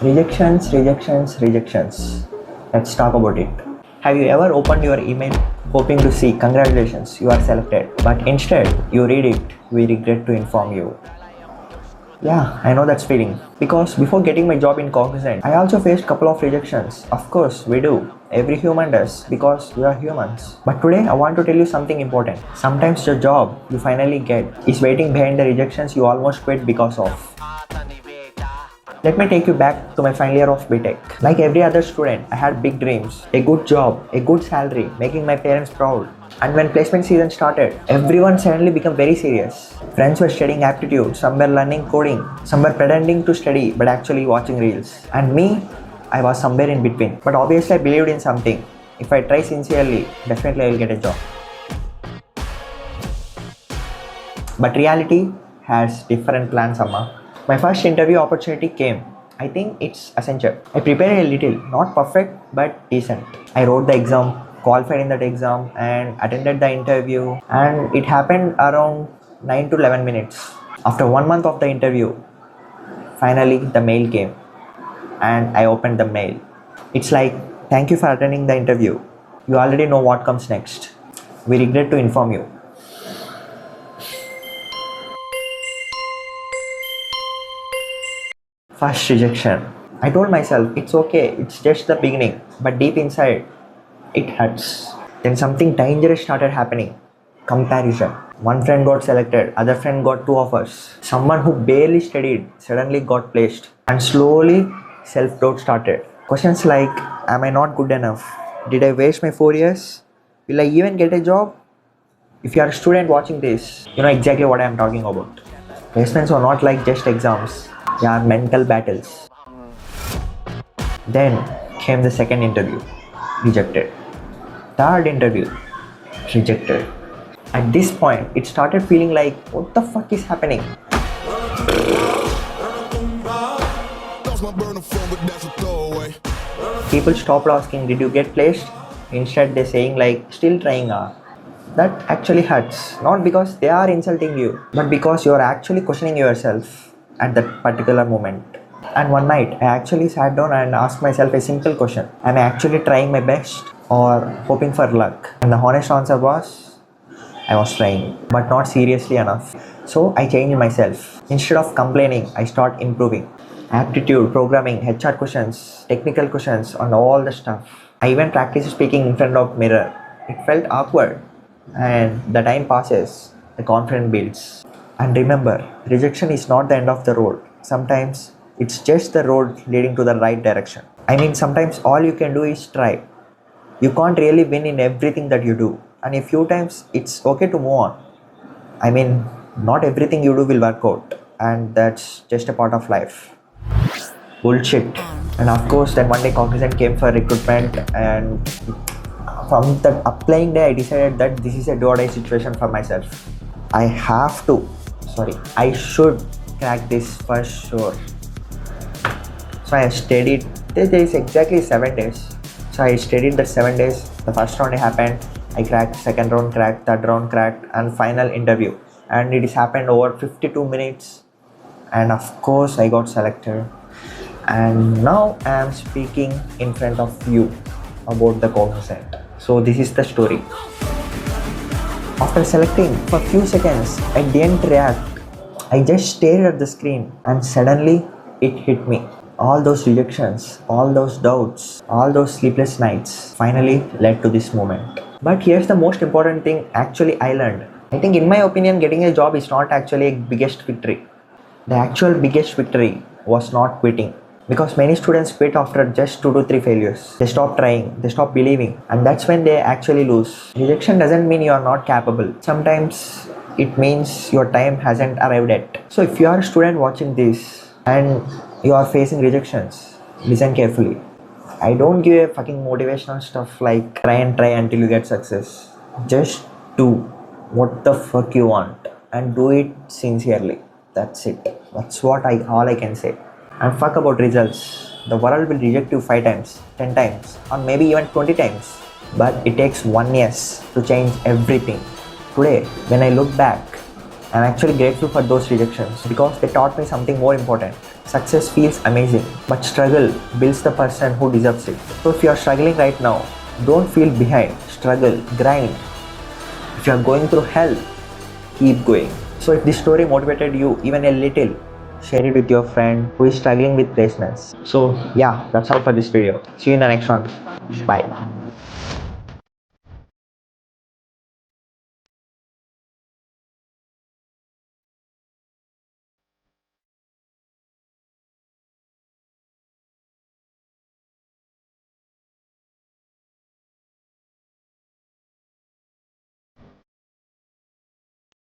Rejections, rejections, rejections. Let's talk about it. Have you ever opened your email hoping to see congratulations, you are selected, but instead you read it, we regret to inform you. Yeah, I know that feeling. Because before getting my job in Cognizant, I also faced couple of rejections. Of course, we do. Every human does because we are humans. But today I want to tell you something important. Sometimes the job you finally get is waiting behind the rejections you almost quit because of. Let me take you back to my final year of BTech. Like every other student, I had big dreams, a good job, a good salary, making my parents proud. And when placement season started, everyone suddenly became very serious. Friends were studying aptitude, some were learning coding, some were pretending to study but actually watching reels. And me, I was somewhere in between. But obviously I believed in something. If I try sincerely, definitely I will get a job. But reality has different plans, Amma. My first interview opportunity came. I think it's essential. I prepared a little, not perfect, but decent. I wrote the exam, qualified in that exam, and attended the interview. And it happened around 9 to 11 minutes. After 1 month of the interview, finally the mail came. And I opened the mail. It's like, thank you for attending the interview. You already know what comes next. We regret to inform you. First rejection. I told myself it's okay, it's just the beginning, but deep inside, it hurts. Then something dangerous started happening. Comparison. One friend got selected, other friend got two offers. Someone who barely studied suddenly got placed. And slowly, self-doubt started. Questions like, am I not good enough? Did I waste my 4 years? Will I even get a job? If you are a student watching this, you know exactly what I am talking about. Placements are not like just exams, they are mental battles. Then came the second interview, rejected. Third interview, rejected. At this point, it started feeling like, what the fuck is happening? People stopped asking, did you get placed? Instead, they're saying like, still trying. That actually hurts. Not because they are insulting you, but because you are actually questioning yourself at that particular moment. And one night, I actually sat down and asked myself a simple question. Am I actually trying my best or hoping for luck? And the honest answer was, I was trying, but not seriously enough. So I changed myself. Instead of complaining, I start improving. Aptitude, programming, HR questions, technical questions, and all the stuff. I even practiced speaking in front of mirror. It felt awkward. And the time passes, the confidence builds. And remember, rejection is not the end of the road. Sometimes it's just the road leading to the right direction. I mean, sometimes all you can do is try. You can't really win in everything that you do. And a few times it's okay to move on. I mean, not everything you do will work out. And that's just a part of life. Bullshit. And of course, then one day Cognizant came for recruitment, and from that applying day, I decided that this is a do or die situation for myself. I should crack this for sure. So I studied. There is exactly 7 days. So I studied the 7 days. The first round happened. I cracked. Second round cracked. Third round cracked. And final interview. And it has happened over 52 minutes. And of course, I got selected. And now I am speaking in front of you about the Cognizant. So this is the story. After selecting for a few seconds, I didn't react. I just stared at the screen and suddenly it hit me. All those rejections, all those doubts, all those sleepless nights finally led to this moment. But here's the most important thing actually I learned. I think in my opinion, getting a job is not actually a biggest victory. The actual biggest victory was not quitting. Because many students quit after just 2 to 3 failures. They stop trying, they stop believing, and that's when they actually lose. Rejection doesn't mean you are not capable. Sometimes it means your time hasn't arrived yet. So if you are a student watching this and you are facing rejections, listen carefully. I don't give a fucking motivational stuff like try and try until you get success. Just do what the fuck you want and do it sincerely. That's it. That's what all I can say. And fuck about results. The world will reject you 5 times, 10 times, or maybe even 20 times. But it takes 1 year to change everything. Today, when I look back, I'm actually grateful for those rejections because they taught me something more important. Success feels amazing, but struggle builds the person who deserves it. So if you are struggling right now, don't feel behind. Struggle, grind. If you are going through hell, keep going. So if this story motivated you even a little, share it with your friend who is struggling with laziness. So yeah, that's all for this video. See you in the next one. Bye.